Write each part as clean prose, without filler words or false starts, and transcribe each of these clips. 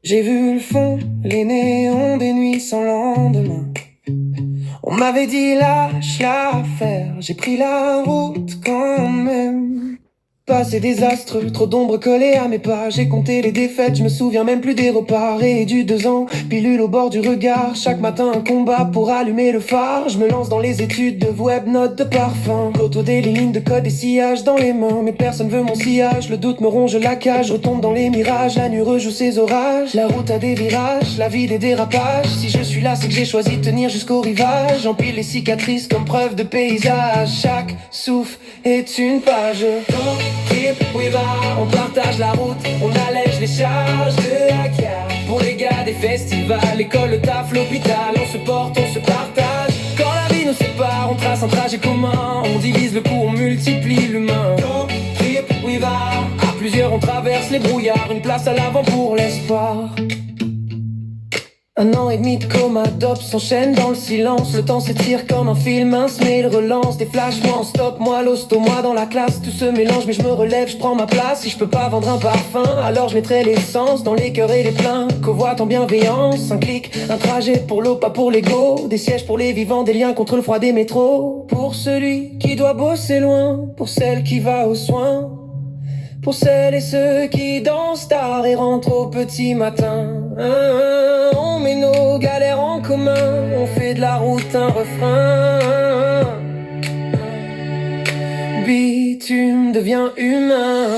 J'ai vu le fond, les néons des nuits sans lendemain. On m'avait dit lâche l'affaire, j'ai pris la route quand même. Passé désastreux, trop d'ombres collées à mes pas. J'ai compté les défaites, je me souviens même plus des repas. Réédu 2 ans, pilule au bord du regard. Chaque matin un combat pour allumer le phare. Je me lance dans les études de web, notes de parfum. Photo des lignes de code et sillage dans les mains. Mais personne veut mon sillage, le doute me ronge la cage. Je retombe dans les mirages, la nuit rejoue ses orages. La route a des virages, la vie des dérapages. Si je suis là, c'est que j'ai choisi de tenir jusqu'au rivage. J'empile les cicatrices comme preuve de paysage. Chaque souffle est une page. On partage la route, on allège les charges de la cage. Pour les gars des festivals, l'école, le taf, l'hôpital, on se porte, on se partage. Quand la vie nous sépare, on trace un trajet commun. On divise le coup, on multiplie l'humain. À plusieurs on traverse les brouillards, une place à l'avant pour l'espoir. 1 an et demi de coma, dope s'enchaîne dans le silence. Le temps s'étire comme un film, un mail relance. Des flashs, moi en stop, moi l'hosto, moi dans la classe. Tout se mélange mais je me relève, je prends ma place. Si je peux pas vendre un parfum, alors je mettrai l'essence dans les cœurs et les pleins. Covoite en bienveillance, un clic, un trajet pour l'eau, pas pour l'ego. Des sièges pour les vivants, des liens contre le froid des métros. Pour celui qui doit bosser loin, pour celle qui va aux soins. Pour celles et ceux qui dansent tard et rentrent au petit matin. On met nos galères en commun, on fait de la route un refrain. Bitume devient humain.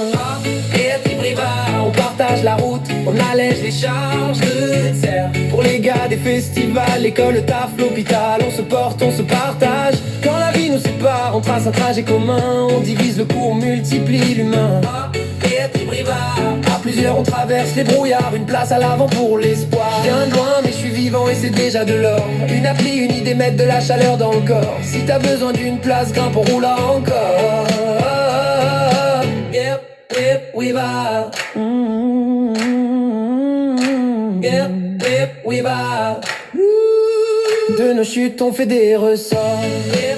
Et privard, on partage la route, on allège les charges de terre. Pour les gars des festivals, l'école, le taf, l'hôpital, on se porte, on se partage. Quand la vie nous sépare, on trace un trajet commun. On divise le coup, on multiplie l'humain. À plusieurs on traverse les brouillards, une place à l'avant pour l'espoir. Je viens de loin mais je suis vivant et c'est déjà de l'or. Une appli, une idée, mettre de la chaleur dans le corps. Si t'as besoin d'une place, grimpe, on roule encore. Yep, yep, we vibe. Yep, yep, we vibe. De nos chutes on fait des ressorts. Yep,